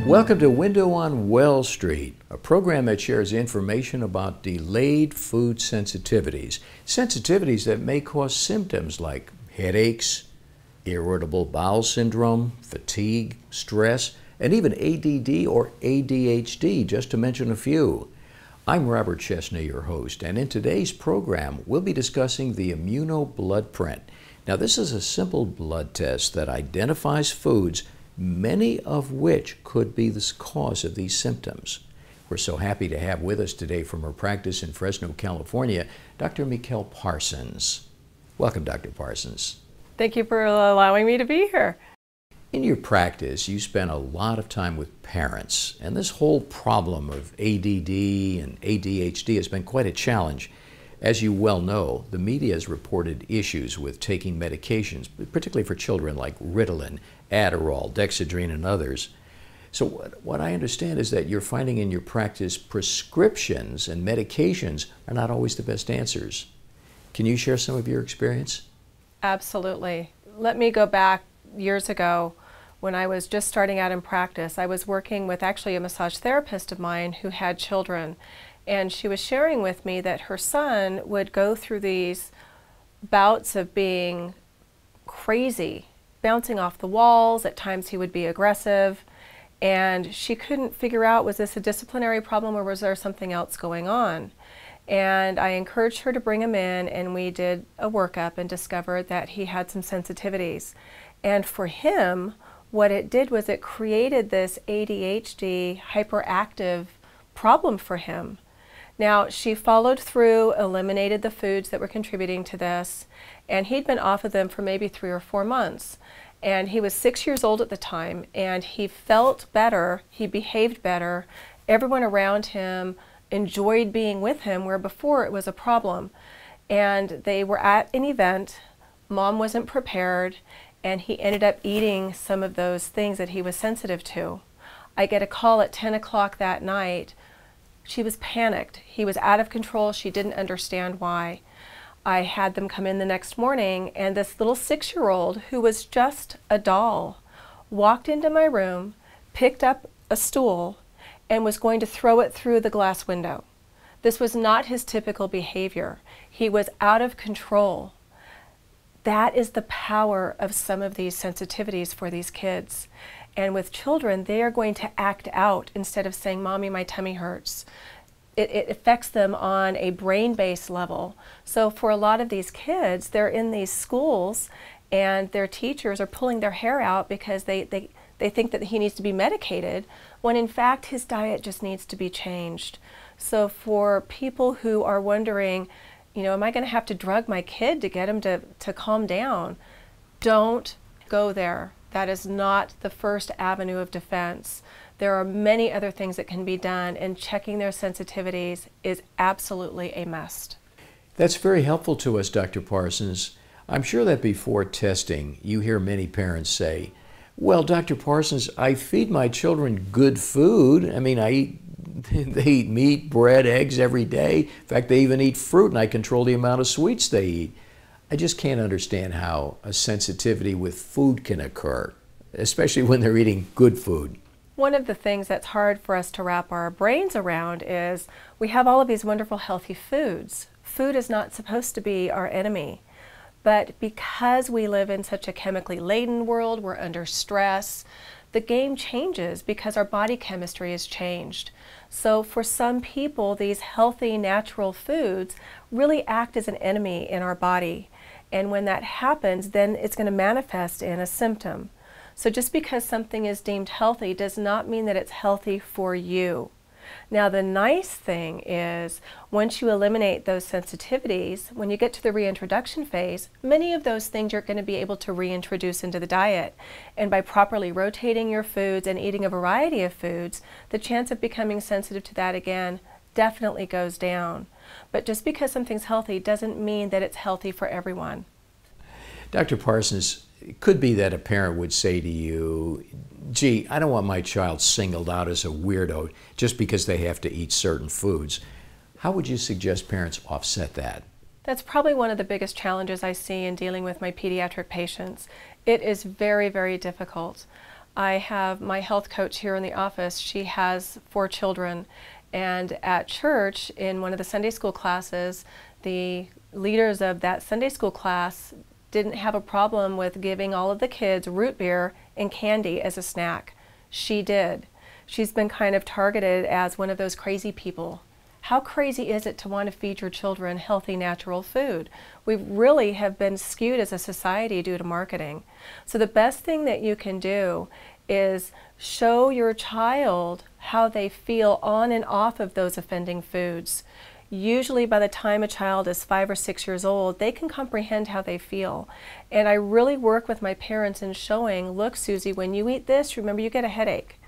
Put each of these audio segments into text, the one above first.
Welcome to Window on Well Street, a program that shares information about delayed food sensitivities. Sensitivities that may cause symptoms like headaches, irritable bowel syndrome, fatigue, stress, and even ADD or ADHD, just to mention a few. I'm Robert Chesney, your host, and in today's program, we'll be discussing the immunobloodprint. Now, this is a simple blood test that identifies foods, many of which could be the cause of these symptoms. We're so happy to have with us today from her practice in Fresno, California, Dr. Mikel Parsons. Welcome, Dr. Parsons. Thank you for allowing me to be here. In your practice, you spend a lot of time with parents, and this whole problem of ADD and ADHD has been quite a challenge. As you well know, the media has reported issues with taking medications, particularly for children like Ritalin, Adderall, Dexedrine, and others. So what I understand is that you're finding in your practice prescriptions and medications are not always the best answers. Can you share some of your experience? Absolutely. Let me go back years ago when I was just starting out in practice. I was working with actually a massage therapist of mine who had children, and she was sharing with me that her son would go through these bouts of being crazy, bouncing off the walls. At times he would be aggressive, and she couldn't figure out, was this a disciplinary problem or was there something else going on? And I encouraged her to bring him in, and we did a workup and discovered that he had some sensitivities. And for him, what it did was it created this ADHD hyperactive problem for him. Now, she followed through, eliminated the foods that were contributing to this, and he'd been off of them for maybe 3 or 4 months. And he was 6 years old at the time, and he felt better, he behaved better. Everyone around him enjoyed being with him, where before it was a problem. And they were at an event, mom wasn't prepared, and he ended up eating some of those things that he was sensitive to. I get a call at 10 o'clock that night. She was panicked. He was out of control. She didn't understand why. I had them come in the next morning, and this little 6-year-old, who was just a doll, walked into my room, picked up a stool, and was going to throw it through the glass window. This was not his typical behavior. He was out of control. That is the power of some of these sensitivities for these kids. And with children, they are going to act out instead of saying, "Mommy, my tummy hurts." It affects them on a brain-based level. So for a lot of these kids, they're in these schools and their teachers are pulling their hair out because they think that he needs to be medicated, when in fact his diet just needs to be changed. So for people who are wondering, you know, am I going to have to drug my kid to get him to calm down? Don't go there. That is not the first avenue of defense. There are many other things that can be done, and checking their sensitivities is absolutely a must. That's very helpful to us, Dr. Parsons. I'm sure that before testing, you hear many parents say, "Well, Dr. Parsons, I feed my children good food. I mean, they eat meat, bread, eggs every day. In fact, they even eat fruit, and I control the amount of sweets they eat. I just can't understand how a sensitivity with food can occur, especially when they're eating good food." One of the things that's hard for us to wrap our brains around is we have all of these wonderful healthy foods. Food is not supposed to be our enemy. But because we live in such a chemically laden world, we're under stress, the game changes because our body chemistry has changed. So for some people, these healthy, natural foods really act as an enemy in our body. And when that happens, then it's going to manifest in a symptom. So just because something is deemed healthy does not mean that it's healthy for you. Now, the nice thing is, once you eliminate those sensitivities, when you get to the reintroduction phase, many of those things you're going to be able to reintroduce into the diet. And by properly rotating your foods and eating a variety of foods, the chance of becoming sensitive to that again definitely goes down. But just because something's healthy doesn't mean that it's healthy for everyone. Dr. Parsons, it could be that a parent would say to you, "Gee, I don't want my child singled out as a weirdo just because they have to eat certain foods." How would you suggest parents offset that? That's probably one of the biggest challenges I see in dealing with my pediatric patients. It is very, very difficult. I have my health coach here in the office. She has 4 children. And at church, in one of the Sunday school classes, the leaders of that Sunday school class didn't have a problem with giving all of the kids root beer and candy as a snack. She did. She's been kind of targeted as one of those crazy people. How crazy is it to want to feed your children healthy, natural food? We really have been skewed as a society due to marketing. So the best thing that you can do is show your child how they feel on and off of those offending foods. Usually by the time a child is 5 or 6 years old, they can comprehend how they feel. And I really work with my parents in showing, look, Susie, when you eat this, remember you get a headache.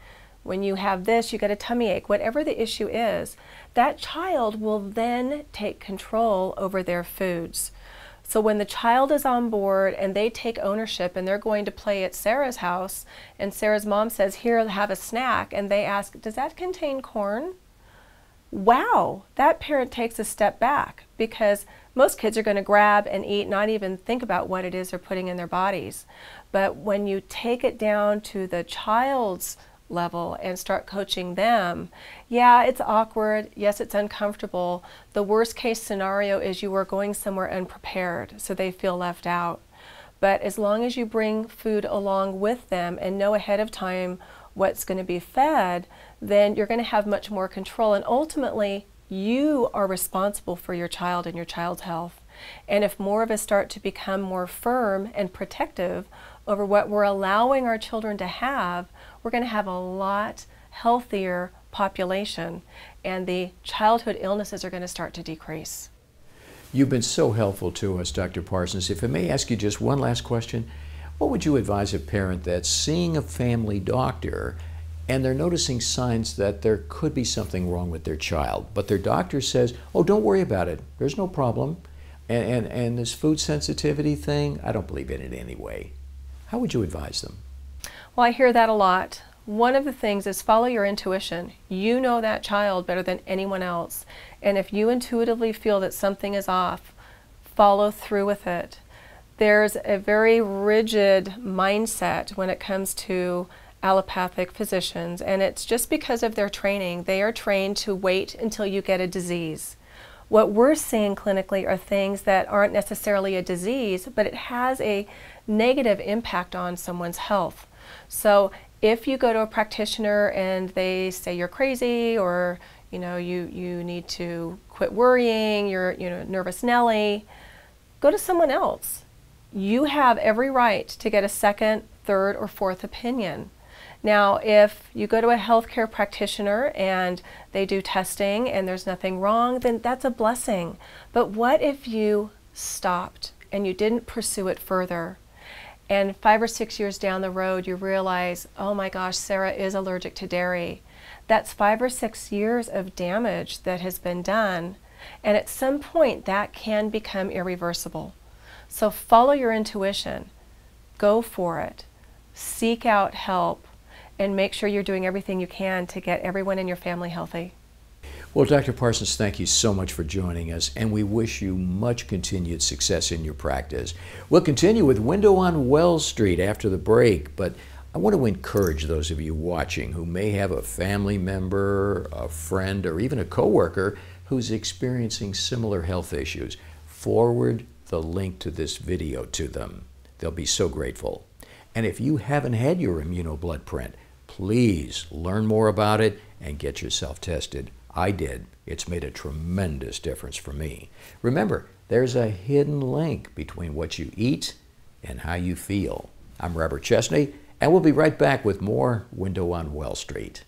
When you have this, you get a tummy ache. Whatever the issue is, that child will then take control over their foods. So when the child is on board and they take ownership and they're going to play at Sarah's house and Sarah's mom says, here, have a snack, and they ask, does that contain corn? Wow, that parent takes a step back, because most kids are going to grab and eat, not even think about what it is they're putting in their bodies. But when you take it down to the child's level and start coaching them, yeah, it's awkward, yes, it's uncomfortable. The worst case scenario is you are going somewhere unprepared, so they feel left out. But as long as you bring food along with them and know ahead of time what's going to be fed, then you're going to have much more control, and ultimately you are responsible for your child and your child's health. And if more of us start to become more firm and protective over what we're allowing our children to have, we're going to have a lot healthier population, and the childhood illnesses are going to start to decrease. You've been so helpful to us, Dr. Parsons. If I may ask you just one last question, what would you advise a parent that's seeing a family doctor and they're noticing signs that there could be something wrong with their child, but their doctor says, oh, don't worry about it, there's no problem, and this food sensitivity thing, I don't believe in it anyway. How would you advise them? Well, I hear that a lot. One of the things is follow your intuition. You know that child better than anyone else. And if you intuitively feel that something is off, follow through with it. There's a very rigid mindset when it comes to allopathic physicians, and it's just because of their training. They are trained to wait until you get a disease. What we're seeing clinically are things that aren't necessarily a disease, but it has a negative impact on someone's health. So if you go to a practitioner and they say you're crazy, or you need to quit worrying, you're nervous Nelly, go to someone else. You have every right to get a second, third, or fourth opinion. Now, if you go to a healthcare practitioner and they do testing and there's nothing wrong, then that's a blessing. But what if you stopped and you didn't pursue it further? And 5 or 6 years down the road, you realize, oh my gosh, Sarah is allergic to dairy. That's 5 or 6 years of damage that has been done. And at some point, that can become irreversible. So follow your intuition. Go for it. Seek out help. And make sure you're doing everything you can to get everyone in your family healthy. Well, Dr. Parsons, thank you so much for joining us, and we wish you much continued success in your practice. We'll continue with Window on Wells Street after the break, but I want to encourage those of you watching who may have a family member, a friend, or even a coworker who's experiencing similar health issues. Forward the link to this video to them. They'll be so grateful. And if you haven't had your immunoblood print, please learn more about it and get yourself tested. I did. It's made a tremendous difference for me. Remember, there's a hidden link between what you eat and how you feel. I'm Robert Chesney, and we'll be right back with more Window on Wells Street.